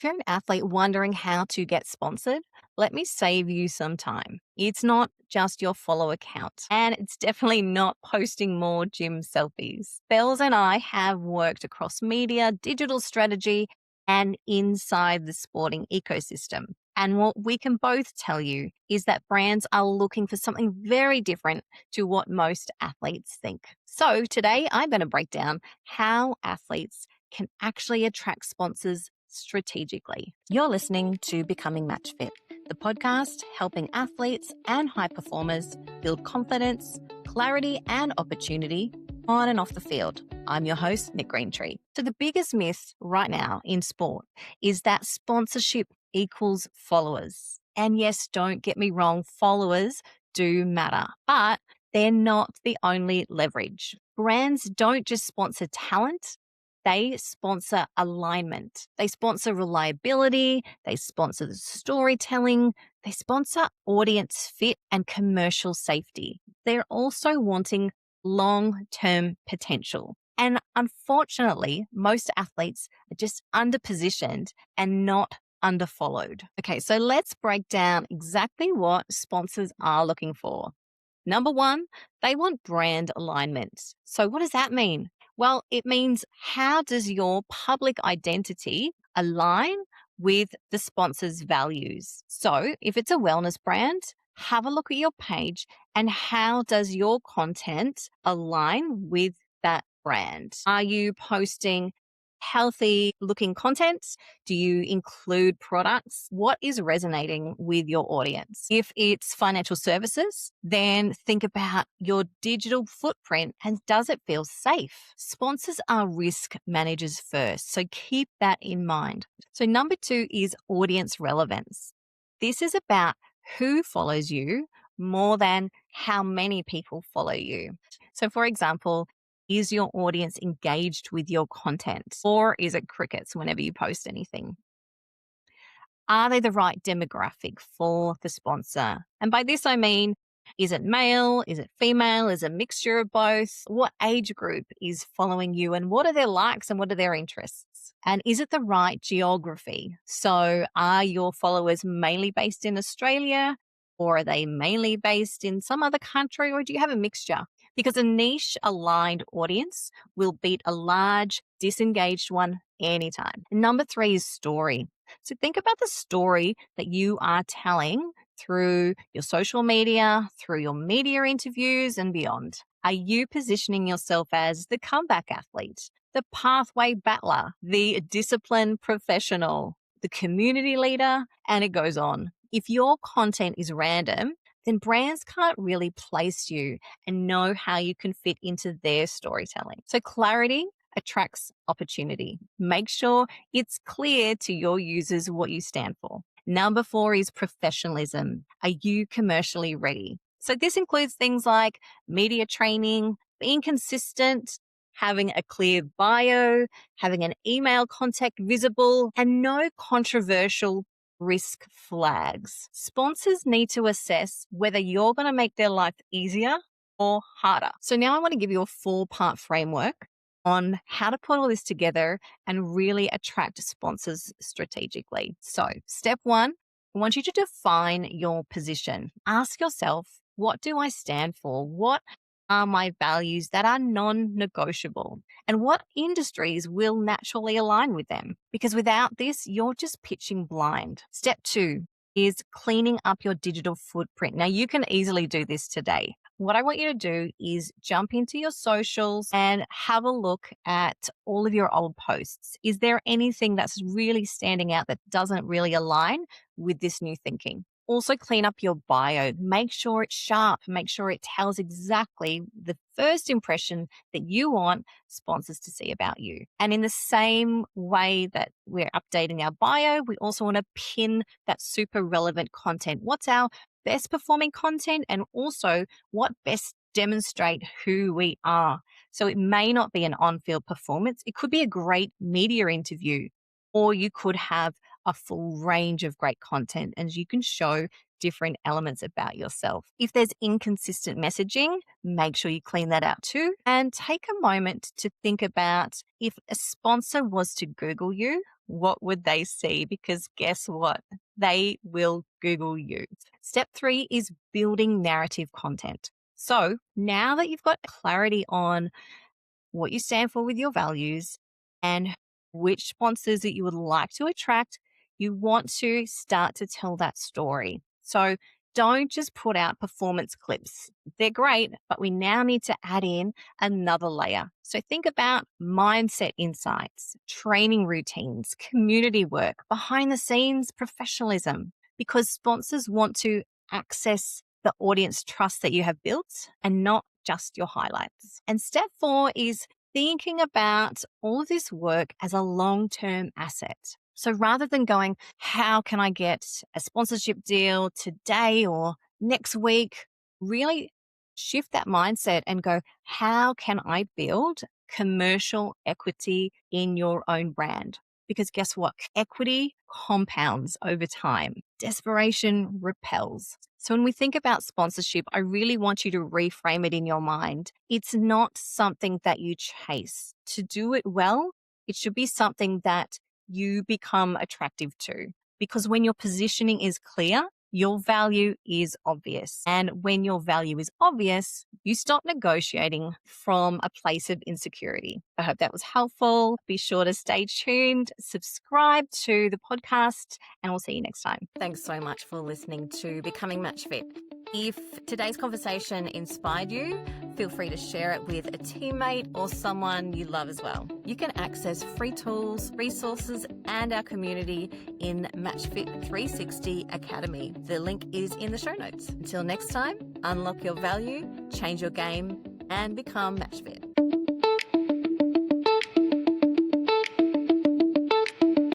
If you're an athlete wondering how to get sponsored, let me save you some time. It's not just your follow account, and it's definitely not posting more gym selfies. Bells and I have worked across media, digital strategy, and inside the sporting ecosystem. And what we can both tell you is that brands are looking for something very different to what most athletes think. So today I'm going to break down how athletes can actually attract sponsors strategically. You're listening to Becoming Match Fit, the podcast helping athletes and high performers build confidence, clarity, and opportunity on and off the field. I'm your host, Nick Greentree. So, the biggest myth right now in sport is that sponsorship equals followers. And yes, don't get me wrong, followers do matter, but they're not the only leverage. Brands don't just sponsor talent, they sponsor alignment. They sponsor reliability. They sponsor the storytelling. They sponsor audience fit and commercial safety. They're also wanting long-term potential. And unfortunately, most athletes are just underpositioned and not underfollowed. Okay, so let's break down exactly what sponsors are looking for. Number one, they want brand alignment. So what does that mean? Well, it means how does your public identity align with the sponsor's values? So if it's a wellness brand, have a look at your page and how does your content align with that brand? Are you posting healthy looking content? Do you include products? What is resonating with your audience? If it's financial services, then think about your digital footprint and does it feel safe? Sponsors are risk managers first, so keep that in mind. So, number two is audience relevance. This is about who follows you more than how many people follow you. So, for example, is your audience engaged with your content or is it crickets whenever you post anything? Are they the right demographic for the sponsor? And by this, I mean, is it male? Is it female? Is it a mixture of both? What age group is following you and what are their likes and what are their interests? And is it the right geography? So are your followers mainly based in Australia or are they mainly based in some other country or do you have a mixture? Because a niche aligned audience will beat a large disengaged one anytime. Number three is story. So think about the story that you are telling through your social media, through your media interviews and beyond. Are you positioning yourself as the comeback athlete, the pathway battler, the disciplined professional, the community leader, and it goes on? If your content is random, then brands can't really place you and know how you can fit into their storytelling. So clarity attracts opportunity. Make sure it's clear to your users what you stand for. Number four is professionalism. Are you commercially ready? So this includes things like media training, being consistent, having a clear bio, having an email contact visible, and no controversial risk flags. Sponsors need to assess whether you're going to make their life easier or harder. So now I want to give you a 4-part framework on how to put all this together and really attract sponsors strategically. So, step one, I want you to define your position. Ask yourself, what do I stand for? What are my values that are non-negotiable? And what industries will naturally align with them? Because without this, you're just pitching blind. Step two is cleaning up your digital footprint. Now, you can easily do this today. What I want you to do is jump into your socials and have a look at all of your old posts. Is there anything that's really standing out that doesn't really align with this new thinking? Also, clean up your bio. Make sure it's sharp. Make sure it tells exactly the first impression that you want sponsors to see about you. And in the same way that we're updating our bio, we also want to pin that super relevant content. What's our best performing content and also what best demonstrate who we are. So it may not be an on-field performance. It could be a great media interview, or you could have a full range of great content and you can show different elements about yourself. If there's inconsistent messaging, make sure you clean that out too. And take a moment to think about if a sponsor was to Google you, what would they see? Because guess what? They will Google you. Step 3 is building narrative content. So now that you've got clarity on what you stand for with your values and which sponsors that you would like to attract, you want to start to tell that story. So don't just put out performance clips. They're great, but we now need to add in another layer. So think about mindset insights, training routines, community work, behind the scenes professionalism, because sponsors want to access the audience trust that you have built and not just your highlights. And step 4 is thinking about all of this work as a long-term asset. So rather than going, how can I get a sponsorship deal today or next week, really shift that mindset and go, how can I build commercial equity in your own brand? Because guess what? Equity compounds over time. Desperation repels. So when we think about sponsorship, I really want you to reframe it in your mind. It's not something that you chase. To do it well, it should be something that you become attractive to. Because when your positioning is clear, your value is obvious. And when your value is obvious, you stop negotiating from a place of insecurity. I hope that was helpful. Be sure to stay tuned, subscribe to the podcast, and we'll see you next time. Thanks so much for listening to Becoming Match Fit. If today's conversation inspired you, feel free to share it with a teammate or someone you love as well. You can access free tools, resources, and our community in MatchFit 360 Academy. The link is in the show notes. Until next time, unlock your value, change your game, and become MatchFit.